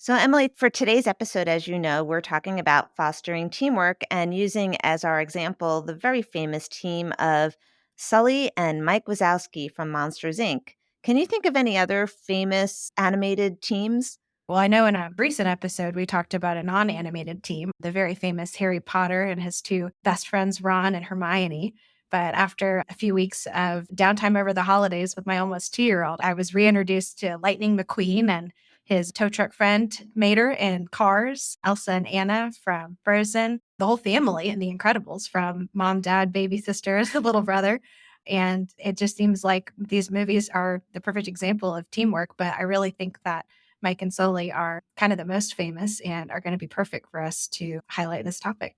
So, Emily, for today's episode, as you know, we're talking about fostering teamwork and using as our example the very famous team of Sully and Mike Wazowski from Monsters, Inc. Can you think of any other famous animated teams? Well, I know in a recent episode, we talked about a non-animated team, the very famous Harry Potter and his two best friends, Ron and Hermione. But after a few weeks of downtime over the holidays with my almost 2-year-old, I was reintroduced to Lightning McQueen and his tow truck friend, Mater, in Cars, Elsa and Anna from Frozen, the whole family in The Incredibles from mom, dad, baby sister, the little brother. And it just seems like these movies are the perfect example of teamwork. But I really think that Mike and Sully are kind of the most famous and are going to be perfect for us to highlight this topic.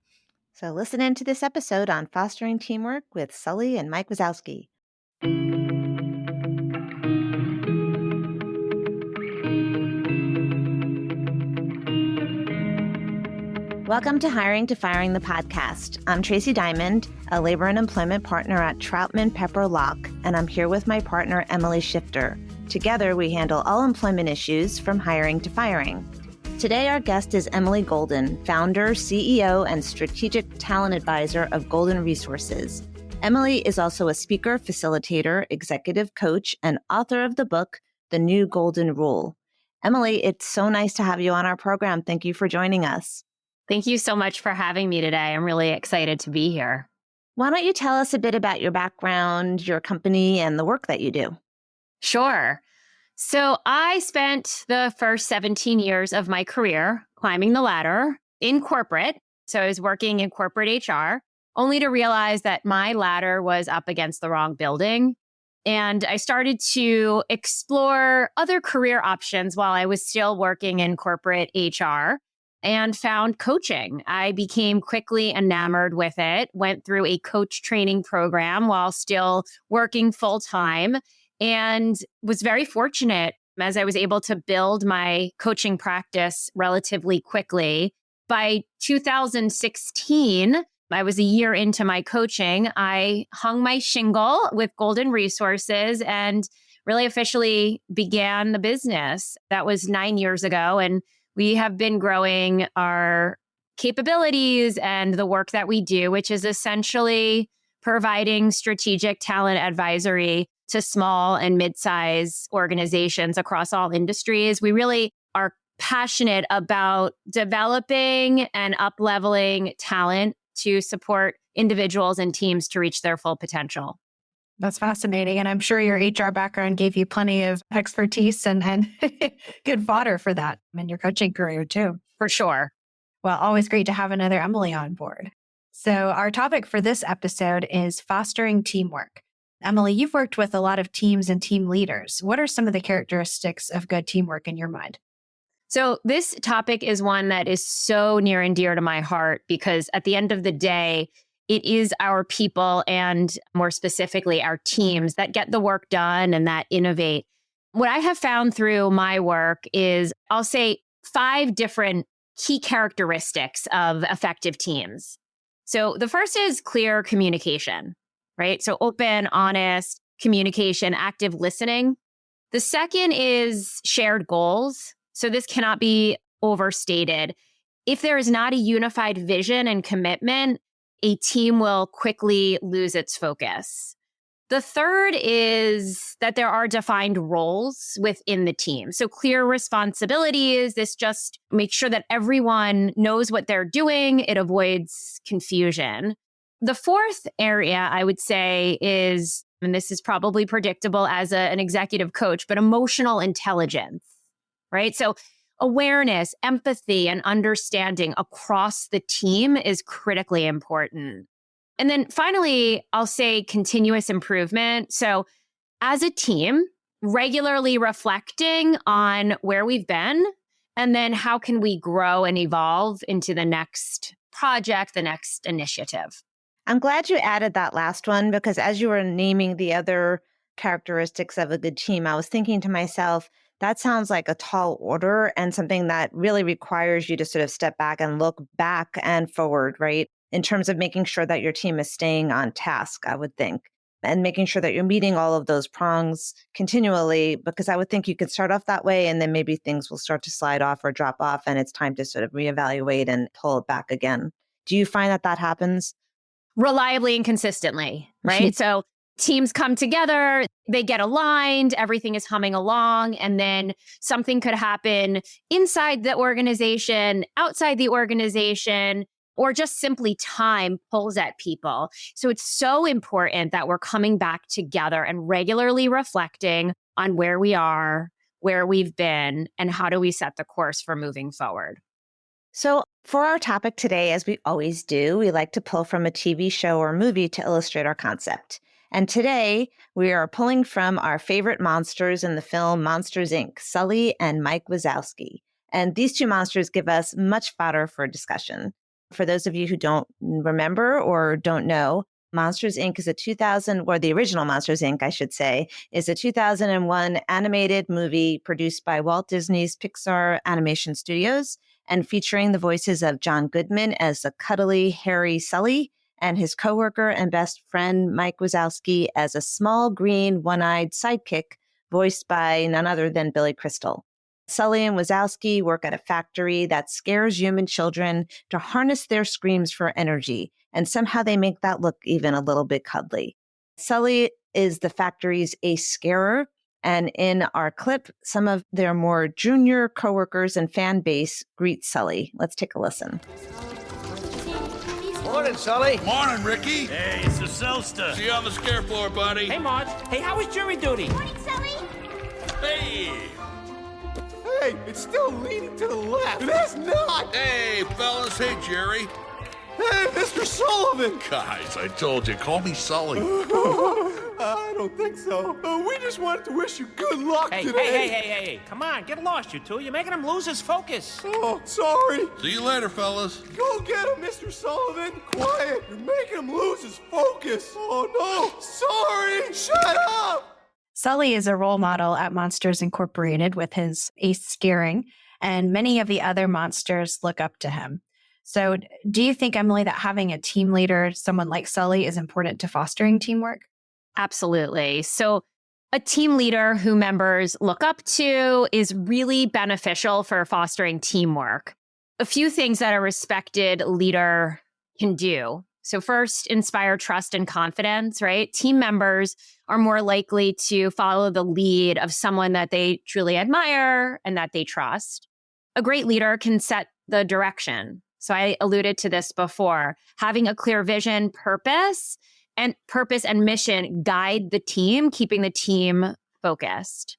So, listen in to this episode on fostering teamwork with Sully and Mike Wazowski. Welcome to Hiring to Firing, the podcast. I'm Tracey Diamond, a labor and employment partner at Troutman Pepper Locke, and I'm here with my partner, Emily Schifter. Together, we handle all employment issues from hiring to firing. Today, our guest is Emily Golden, founder, CEO, and strategic talent advisor of Golden Resources. Emily is also a speaker, facilitator, executive coach, and author of the book, The New Golden Rule. Emily, it's so nice to have you on our program. Thank you for joining us. Thank you so much for having me today. I'm really excited to be here. Why don't you tell us a bit about your background, your company, and the work that you do? Sure. So I spent the first 17 years of my career climbing the ladder in corporate. So I was working in corporate HR, only to realize that my ladder was up against the wrong building. And I started to explore other career options while I was still working in corporate HR. And found coaching. I became quickly enamored with it, went through a coach training program while still working full time, and was very fortunate as I was able to build my coaching practice relatively quickly. By 2016, I was a year into my coaching. I hung my shingle with Golden Resources and really officially began the business. That was 9 years ago. And we have been growing our capabilities and the work that we do, which is essentially providing strategic talent advisory to small and mid-size organizations across all industries. We really are passionate about developing and up-leveling talent to support individuals and teams to reach their full potential. That's fascinating. And I'm sure your HR background gave you plenty of expertise and good fodder for that in your coaching career too. For sure. Well, always great to have another Emily on board. So our topic for this episode is fostering teamwork. Emily, you've worked with a lot of teams and team leaders. What are some of the characteristics of good teamwork in your mind? So this topic is one that is so near and dear to my heart because at the end of the day, it is our people and more specifically our teams that get the work done and that innovate. What I have found through my work is, I'll say 5 different key characteristics of effective teams. So the first is clear communication, right? So open, honest communication, active listening. The second is shared goals. So this cannot be overstated. If there is not a unified vision and commitment, a team will quickly lose its focus. The third is that there are defined roles within the team. So clear responsibilities. This just makes sure that everyone knows what they're doing. It avoids confusion. The fourth area I would say is, and this is probably predictable as an executive coach, but emotional intelligence, right? So awareness, empathy, and understanding across the team is critically important. And then finally, I'll say continuous improvement. So as a team, regularly reflecting on where we've been, and then how can we grow and evolve into the next project, the next initiative. I'm glad you added that last one because as you were naming the other characteristics of a good team, I was thinking to myself, that sounds like a tall order and something that really requires you to sort of step back and look back and forward, right? In terms of making sure that your team is staying on task, I would think. and making sure that you're meeting all of those prongs continually, because I would think you could start off that way and then maybe things will start to slide off or drop off and it's time to sort of reevaluate and pull it back again. Do you find that that happens? Reliably and consistently, right? So teams come together, they get aligned, everything is humming along, and then something could happen inside the organization, outside the organization, or just simply time pulls at people. So it's so important that we're coming back together and regularly reflecting on where we are, where we've been, and how do we set the course for moving forward. So for our topic today, as we always do, we like to pull from a TV show or movie to illustrate our concept. And today we are pulling from our favorite monsters in the film Monsters, Inc., Sully and Mike Wazowski. And these two monsters give us much fodder for discussion. For those of you who don't remember or don't know, Monsters, Inc. is the original Monsters, Inc., I should say, is a 2001 animated movie produced by Walt Disney's Pixar Animation Studios and featuring the voices of John Goodman as the cuddly, hairy Sully and his coworker and best friend Mike Wazowski as a small, green, one-eyed sidekick voiced by none other than Billy Crystal. Sully and Wazowski work at a factory that scares human children to harness their screams for energy, and somehow they make that look even a little bit cuddly. Sully is the factory's ace scarer, and in our clip, some of their more junior coworkers and fan base greet Sully. Let's take a listen. Morning, Sully. Morning, Ricky. Hey, it's the Sulster. See you on the scare floor, buddy. Hey, Marge. Hey, how was jury duty? Morning, Sully. Hey. Hey, it's still leaning to the left. It is not. Hey, fellas. Hey, Jerry. Hey, Mr. Sullivan. Guys, I told you, call me Sully. I don't think so. We just wanted to wish you good luck today. Hey. Come on, get lost, you two. You're making him lose his focus. Oh, sorry. See you later, fellas. Go get him, Mr. Sullivan. Quiet. You're making him lose his focus. Oh, no. Sorry. Shut up. Sully is a role model at Monsters Incorporated with his ace scaring, and many of the other monsters look up to him. So do you think, Emily, that having a team leader, someone like Sully, is important to fostering teamwork? Absolutely. So a team leader who members look up to is really beneficial for fostering teamwork. A few things that a respected leader can do. So first, inspire trust and confidence, right? Team members are more likely to follow the lead of someone that they truly admire and that they trust. A great leader can set the direction. So I alluded to this before. Having a clear vision, purpose and mission guide the team, keeping the team focused.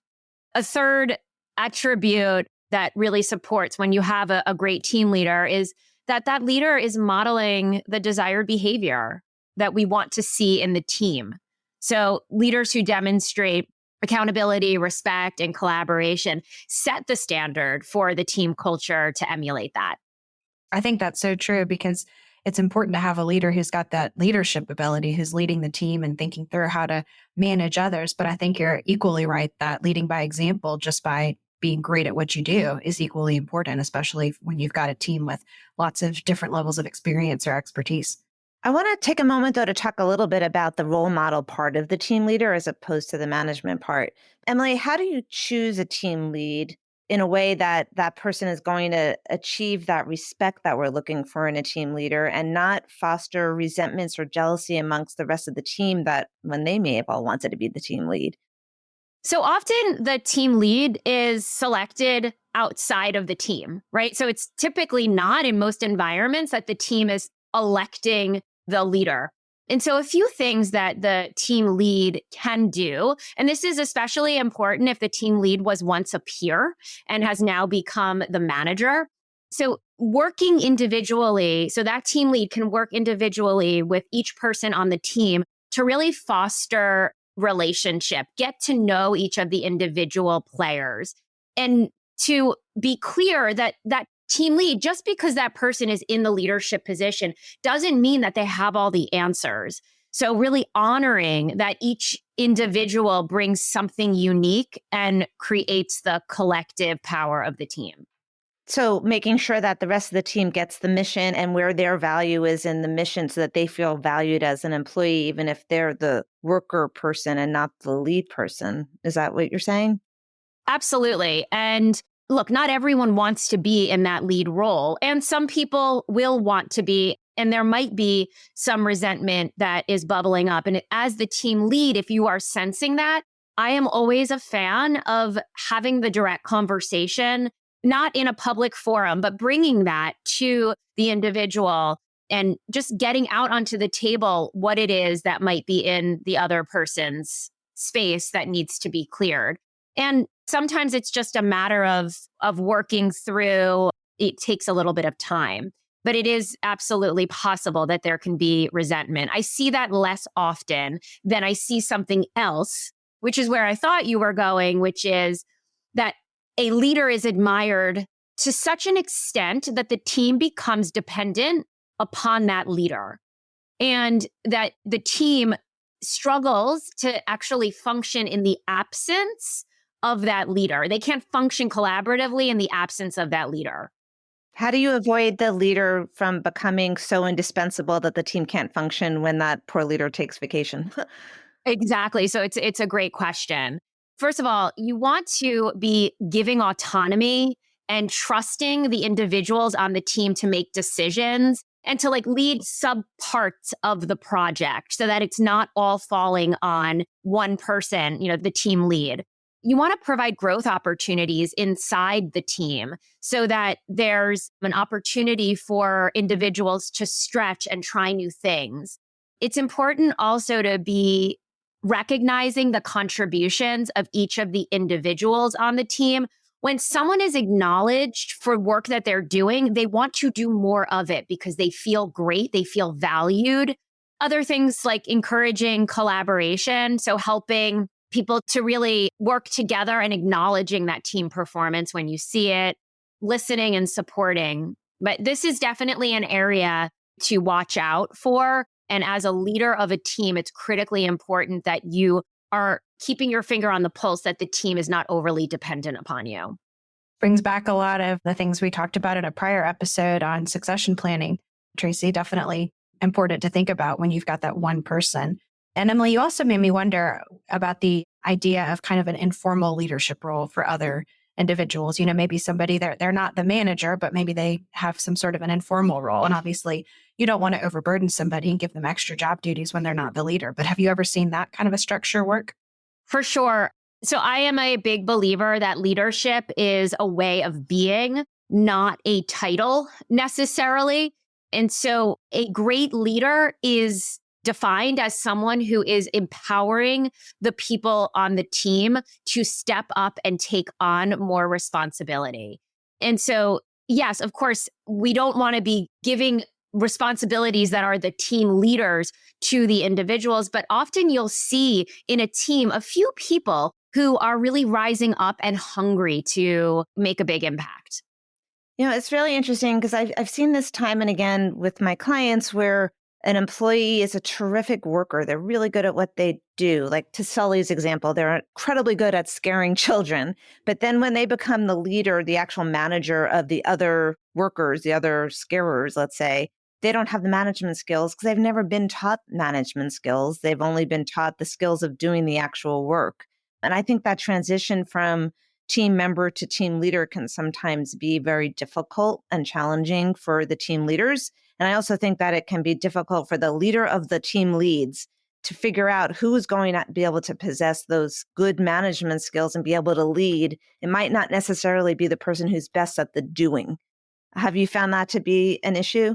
A third attribute that really supports when you have a great team leader is that leader is modeling the desired behavior that we want to see in the team. So leaders who demonstrate accountability, respect, and collaboration set the standard for the team culture to emulate that. I think that's so true because it's important to have a leader who's got that leadership ability, who's leading the team and thinking through how to manage others. But I think you're equally right that leading by example, just by being great at what you do, is equally important, especially when you've got a team with lots of different levels of experience or expertise. I want to take a moment, though, to talk a little bit about the role model part of the team leader as opposed to the management part. Emily, how do you choose a team lead in a way that that person is going to achieve that respect that we're looking for in a team leader and not foster resentments or jealousy amongst the rest of the team that when they may have all wanted to be the team lead? So often the team lead is selected outside of the team, right? So it's typically not in most environments that the team is electing the leader. And so a few things that the team lead can do, and this is especially important if the team lead was once a peer and has now become the manager. So working individually, so that team lead can work individually with each person on the team to really foster relationship, get to know each of the individual players, and to be clear that that team lead, just because that person is in the leadership position, doesn't mean that they have all the answers. So really honoring that each individual brings something unique and creates the collective power of the team. So making sure that the rest of the team gets the mission and where their value is in the mission so that they feel valued as an employee, even if they're the worker person and not the lead person. Is that what you're saying? Absolutely. And look, not everyone wants to be in that lead role. And some people will want to be, and there might be some resentment that is bubbling up. And as the team lead, if you are sensing that, I am always a fan of having the direct conversation, not in a public forum, but bringing that to the individual and just getting out onto the table what it is that might be in the other person's space that needs to be cleared. And sometimes it's just a matter of working through. It takes a little bit of time, but it is absolutely possible that there can be resentment. I see that less often than I see something else, which is where I thought you were going, which is that a leader is admired to such an extent that the team becomes dependent upon that leader, and that the team struggles to actually function in the absence of that leader. They can't function collaboratively in the absence of that leader. How do you avoid the leader from becoming so indispensable that the team can't function when that poor leader takes vacation? Exactly. So it's a great question. First of all, you want to be giving autonomy and trusting the individuals on the team to make decisions and to lead subparts of the project so that it's not all falling on one person, the team lead. You want to provide growth opportunities inside the team so that there's an opportunity for individuals to stretch and try new things. It's important also to be recognizing the contributions of each of the individuals on the team. When someone is acknowledged for work that they're doing, they want to do more of it because they feel great, they feel valued. Other things like encouraging collaboration, so helping people to really work together and acknowledging that team performance when you see it, listening and supporting. But this is definitely an area to watch out for. And as a leader of a team, it's critically important that you are keeping your finger on the pulse, that the team is not overly dependent upon you. Brings back a lot of the things we talked about in a prior episode on succession planning. Tracey, definitely important to think about when you've got that one person. And Emily, you also made me wonder about the idea of kind of an informal leadership role for other individuals. Maybe somebody they're not the manager, but maybe they have some sort of an informal role. And obviously, you don't want to overburden somebody and give them extra job duties when they're not the leader. But have you ever seen that kind of a structure work? For sure. So I am a big believer that leadership is a way of being, not a title necessarily. And so a great leader is defined as someone who is empowering the people on the team to step up and take on more responsibility. And so, yes, of course, we don't want to be giving responsibilities that are the team leaders to the individuals, but often you'll see in a team a few people who are really rising up and hungry to make a big impact. It's really interesting because I've seen this time and again with my clients where an employee is a terrific worker. They're really good at what they do. Like to Sully's example, they're incredibly good at scaring children. But then when they become the leader, the actual manager of the other workers, the other scarers, let's say, they don't have the management skills because they've never been taught management skills. They've only been taught the skills of doing the actual work. And I think that transition from team member to team leader can sometimes be very difficult and challenging for the team leaders. And I also think that it can be difficult for the leader of the team leads to figure out who is going to be able to possess those good management skills and be able to lead. It might not necessarily be the person who's best at the doing. Have you found that to be an issue?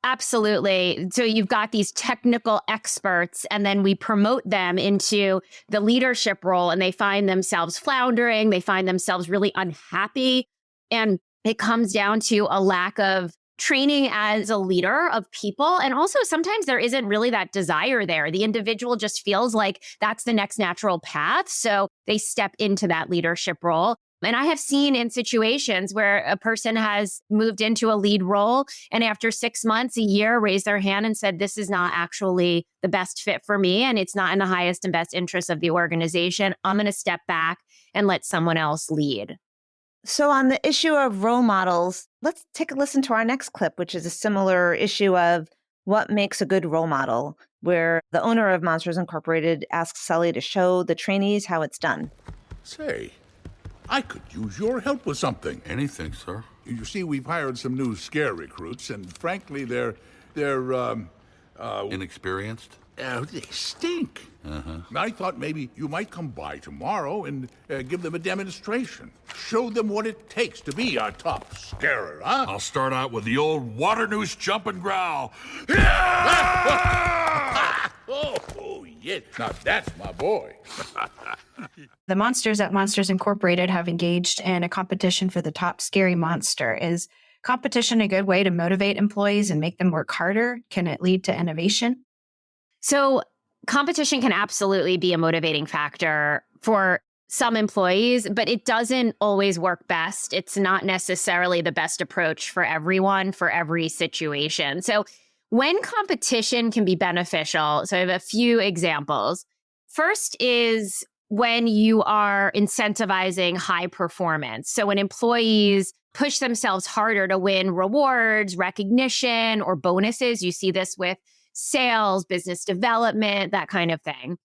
Absolutely. So you've got these technical experts, and then we promote them into the leadership role, and they find themselves floundering. They find themselves really unhappy. And it comes down to a lack of training as a leader of people. And also sometimes there isn't really that desire there. The individual just feels like that's the next natural path. So they step into that leadership role. And I have seen in situations where a person has moved into a lead role and after 6 months, a year, raised their hand and said, this is not actually the best fit for me. And it's not in the highest and best interest of the organization. I'm going to step back and let someone else lead. So, on the issue of role models, let's take a listen to our next clip, which is a similar issue of what makes a good role model, where the owner of Monsters Incorporated asks Sully to show the trainees how it's done. Say, I could use your help with something. Anything, sir. You see, we've hired some new scare recruits, and frankly, they're Inexperienced? they stink. I thought maybe you might come by tomorrow and give them a demonstration. Show them what it takes to be a top scarer, huh? I'll start out with the old water noose jump and growl. Oh, yeah. Now that's my boy. The monsters at Monsters Incorporated have engaged in a competition for the top scary monster. Is competition a good way to motivate employees and make them work harder? Can it lead to innovation? So competition can absolutely be a motivating factor for some employees, but it doesn't always work best. It's not necessarily the best approach for everyone, for every situation. So when competition can be beneficial, so I have a few examples. First is when you are incentivizing high performance. So when employees push themselves harder to win rewards, recognition, or bonuses, you see this with sales, business development, that kind of thing.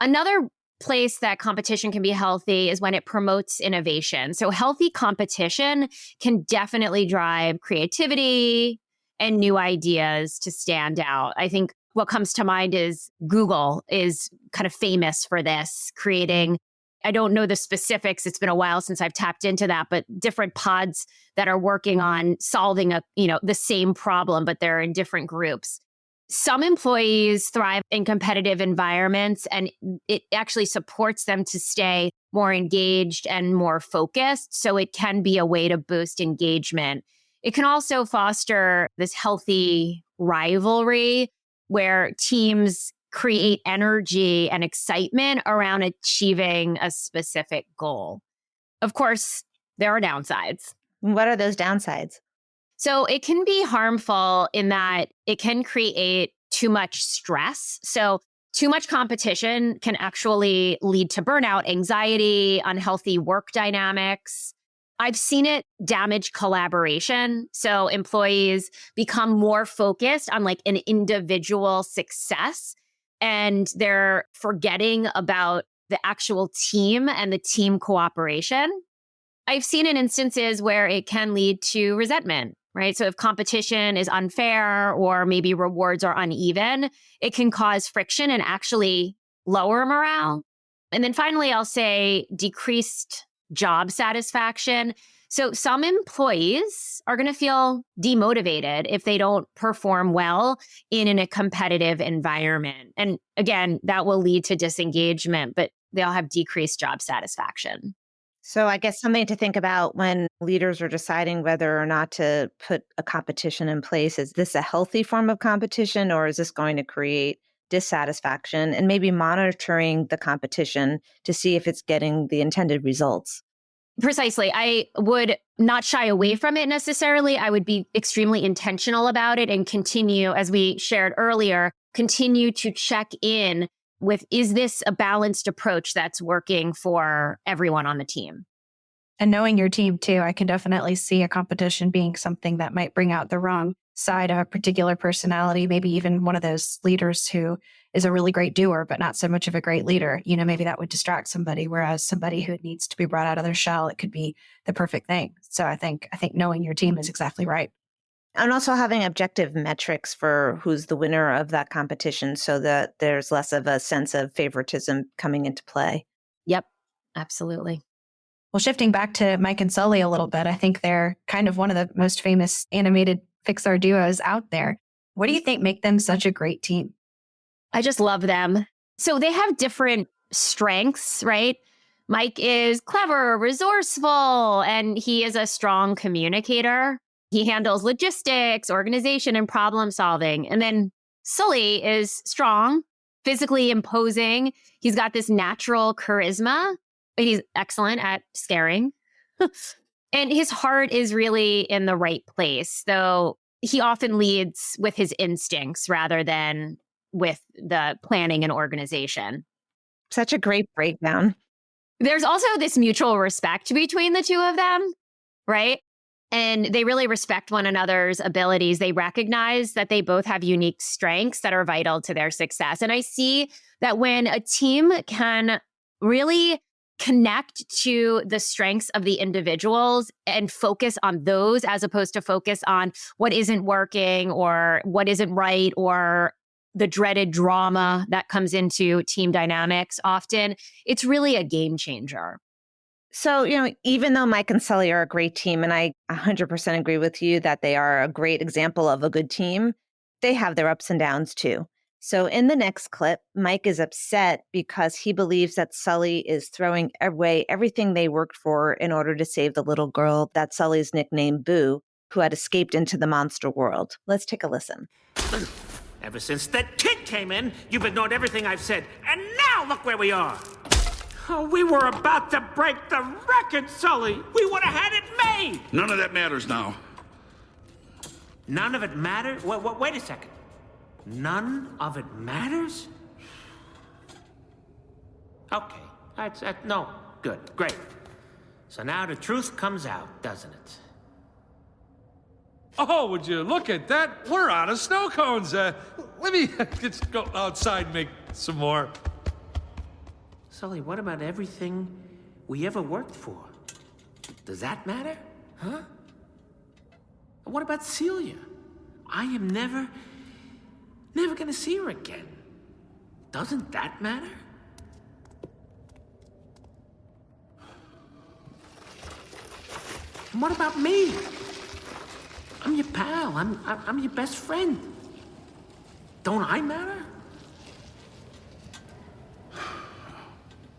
Another place that competition can be healthy is when it promotes innovation. So healthy competition can definitely drive creativity and new ideas to stand out. I think what comes to mind is Google is kind of famous for this, creating, I don't know the specifics, it's been a while since I've tapped into that, but different pods that are working on solving the same problem, but they're in different groups. Some employees thrive in competitive environments, and it actually supports them to stay more engaged and more focused. So it can be a way to boost engagement. It can also foster this healthy rivalry where teams create energy and excitement around achieving a specific goal. Of course, there are downsides. What are those downsides? So it can be harmful in that it can create too much stress. So too much competition can actually lead to burnout, anxiety, unhealthy work dynamics. I've seen it damage collaboration. So employees become more focused on like an individual success, and they're forgetting about the actual team and the team cooperation. I've seen in instances where it can lead to resentment, right? So if competition is unfair or maybe rewards are uneven, it can cause friction and actually lower morale. And then finally, I'll say decreased job satisfaction. So some employees are going to feel demotivated if they don't perform well in a competitive environment. And again, that will lead to disengagement, but they'll have decreased job satisfaction. So I guess something to think about when leaders are deciding whether or not to put a competition in place. Is this a healthy form of competition, or is this going to create dissatisfaction? And maybe monitoring the competition to see if it's getting the intended results. Precisely. I would not shy away from it necessarily. I would be extremely intentional about it and continue, as we shared earlier, continue to check in with, is this a balanced approach that's working for everyone on the team? And knowing your team too, I can definitely see a competition being something that might bring out the wrong side of a particular personality, maybe even one of those leaders who is a really great doer, but not so much of a great leader. Maybe that would distract somebody, whereas somebody who needs to be brought out of their shell, it could be the perfect thing. So I think knowing your team is exactly right. And also having objective metrics for who's the winner of that competition so that there's less of a sense of favoritism coming into play. Yep, absolutely. Well, shifting back to Mike and Sully a little bit, I think they're kind of one of the most famous animated Pixar duos out there. What do you think make them such a great team? I just love them. So they have different strengths, right? Mike is clever, resourceful, and he is a strong communicator. He handles logistics, organization, and problem solving. And then Sully is strong, physically imposing. He's got this natural charisma, but he's excellent at scaring. And his heart is really in the right place, though he often leads with his instincts rather than with the planning and organization. Such a great breakdown. There's also this mutual respect between the two of them, right? And they really respect one another's abilities. They recognize that they both have unique strengths that are vital to their success. And I see that when a team can really connect to the strengths of the individuals and focus on those as opposed to focus on what isn't working or what isn't right or the dreaded drama that comes into team dynamics often, it's really a game changer. So, even though Mike and Sully are a great team, and I 100% agree with you that they are a great example of a good team, they have their ups and downs too. So in the next clip, Mike is upset because he believes that Sully is throwing away everything they worked for in order to save the little girl that Sully's nicknamed Boo, who had escaped into the monster world. Let's take a listen. Ever since that kid came in, you've ignored everything I've said. And now look where we are. Oh, we were about to break the record, Sully. We would have had it made. None of that matters now. None of it matters? Wait a second. None of it matters? Okay. No. Good. Great. So now the truth comes out, doesn't it? Oh, would you look at that? We're out of snow cones. Let me just go outside and make some more. Sully, what about everything we ever worked for? Does that matter? Huh? What about Celia? I am never gonna see her again. Doesn't that matter? And what about me? I'm your pal. I'm your best friend. Don't I matter?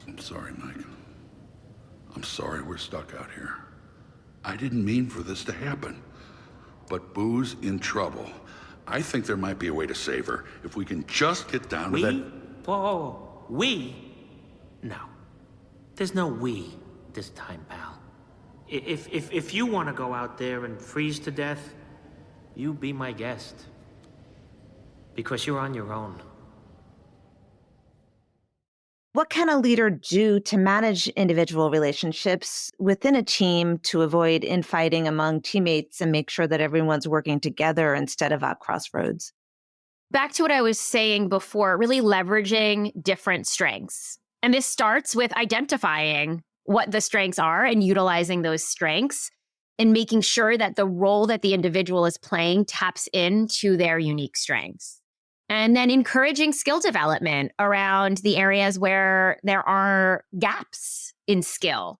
I'm sorry, Mike. I'm sorry we're stuck out here. I didn't mean for this to happen. But Boo's in trouble. I think there might be a way to save her if we can just get down to that. Whoa. We? No. There's no we this time, pal. If you want to go out there and freeze to death, you be my guest. Because you're on your own. What can a leader do to manage individual relationships within a team to avoid infighting among teammates and make sure that everyone's working together instead of at crossroads? Back to what I was saying before, really leveraging different strengths. And this starts with identifying what the strengths are and utilizing those strengths and making sure that the role that the individual is playing taps into their unique strengths. And then encouraging skill development around the areas where there are gaps in skill.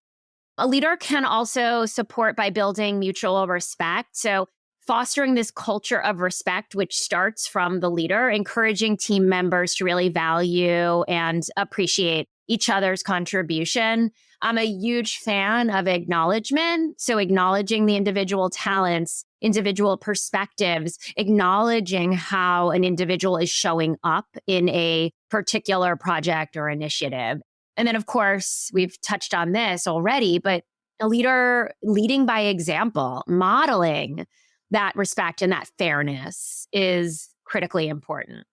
A leader can also support by building mutual respect. So fostering this culture of respect, which starts from the leader, encouraging team members to really value and appreciate each other's contribution. I'm a huge fan of acknowledgement. So acknowledging the individual talents, individual perspectives, acknowledging how an individual is showing up in a particular project or initiative. And then, of course, we've touched on this already, but a leader leading by example, modeling that respect and that fairness is critically important.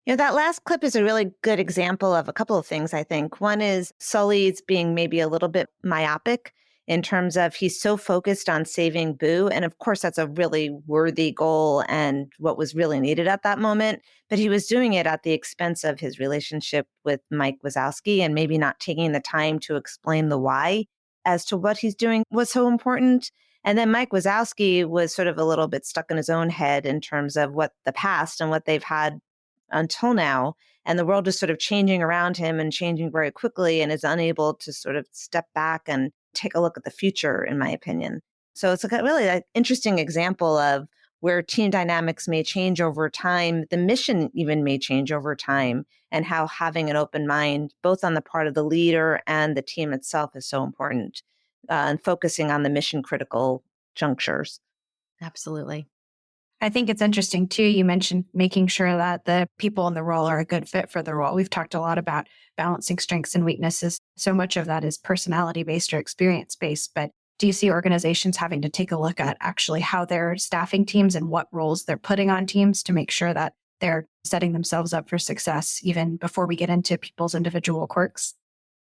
That last clip is a really good example of a couple of things, I think. One is Sully's being maybe a little bit myopic in terms of he's so focused on saving Boo. And of course, that's a really worthy goal and what was really needed at that moment. But he was doing it at the expense of his relationship with Mike Wazowski and maybe not taking the time to explain the why as to what he's doing was so important. And then Mike Wazowski was sort of a little bit stuck in his own head in terms of what the past and what they've had until now. And the world is sort of changing around him and changing very quickly and is unable to sort of step back and take a look at the future, in my opinion. So it's a really an interesting example of where team dynamics may change over time. The mission even may change over time, and how having an open mind, both on the part of the leader and the team itself, is so important, and focusing on the mission critical junctures. Absolutely. I think it's interesting too. You mentioned making sure that the people in the role are a good fit for the role. We've talked a lot about balancing strengths and weaknesses. So much of that is personality based or experience based. But do you see organizations having to take a look at actually how they're staffing teams and what roles they're putting on teams to make sure that they're setting themselves up for success even before we get into people's individual quirks?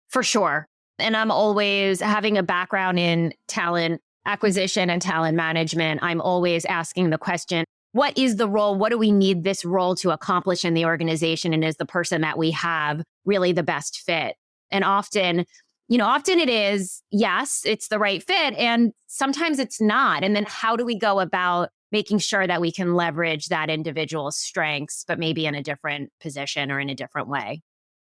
For sure. And I'm always having a background in talent acquisition and talent management. I'm always asking the question, what is the role? What do we need this role to accomplish in the organization? And is the person that we have really the best fit? And often it is, yes, it's the right fit. And sometimes it's not. And then how do we go about making sure that we can leverage that individual's strengths, but maybe in a different position or in a different way?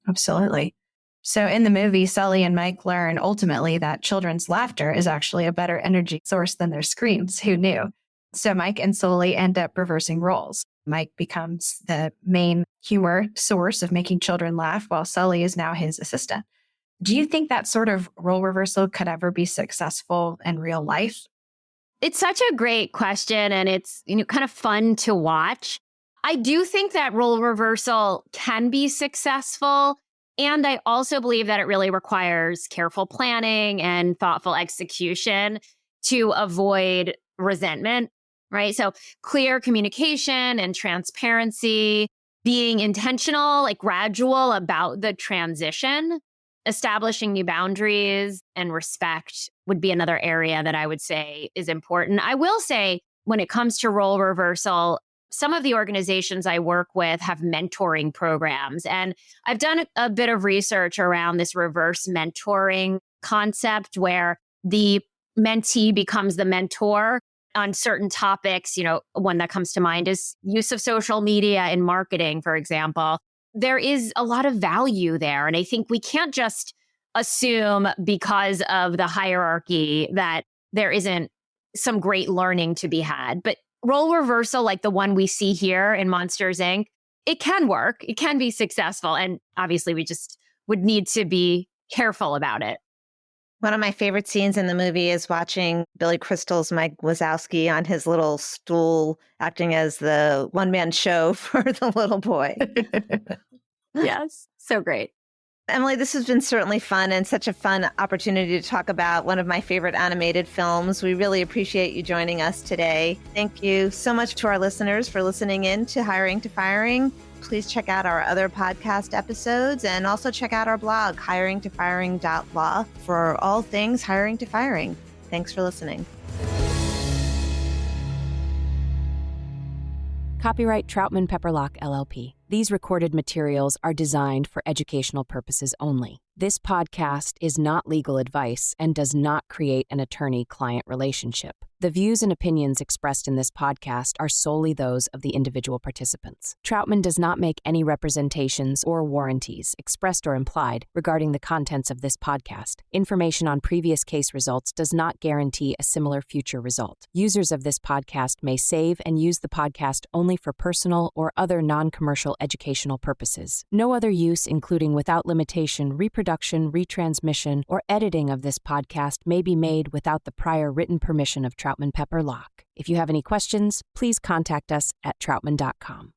Absolutely. So in the movie, Sully and Mike learn ultimately that children's laughter is actually a better energy source than their screams. Who knew? So Mike and Sully end up reversing roles. Mike becomes the main humor source of making children laugh, while Sully is now his assistant. Do you think that sort of role reversal could ever be successful in real life? It's such a great question, and it's kind of fun to watch. I do think that role reversal can be successful. And I also believe that it really requires careful planning and thoughtful execution to avoid resentment, right? So clear communication and transparency, being intentional, like gradual about the transition, establishing new boundaries and respect would be another area that I would say is important. I will say when it comes to role reversal, some of the organizations I work with have mentoring programs, and I've done a bit of research around this reverse mentoring concept where the mentee becomes the mentor on certain topics. One that comes to mind is use of social media in marketing, for example. There is a lot of value there. And I think we can't just assume because of the hierarchy that there isn't some great learning to be had. But role reversal, like the one we see here in Monsters, Inc., it can work. It can be successful. And obviously, we just would need to be careful about it. One of my favorite scenes in the movie is watching Billy Crystal's Mike Wazowski on his little stool acting as the one-man show for the little boy. Yes, so great. Emily, this has been certainly fun and such a fun opportunity to talk about one of my favorite animated films. We really appreciate you joining us today. Thank you so much to our listeners for listening in to Hiring to Firing. Please check out our other podcast episodes and also check out our blog, hiringtofiring.law, for all things hiring to firing. Thanks for listening. Copyright Troutman Pepperlock, LLP. These recorded materials are designed for educational purposes only. This podcast is not legal advice and does not create an attorney-client relationship. The views and opinions expressed in this podcast are solely those of the individual participants. Troutman does not make any representations or warranties, expressed or implied, regarding the contents of this podcast. Information on previous case results does not guarantee a similar future result. Users of this podcast may save and use the podcast only for personal or other non-commercial educational purposes. No other use, including without limitation, reproduction, retransmission, or editing of this podcast may be made without the prior written permission of Troutman Pepper Locke. If you have any questions, please contact us at troutman.com.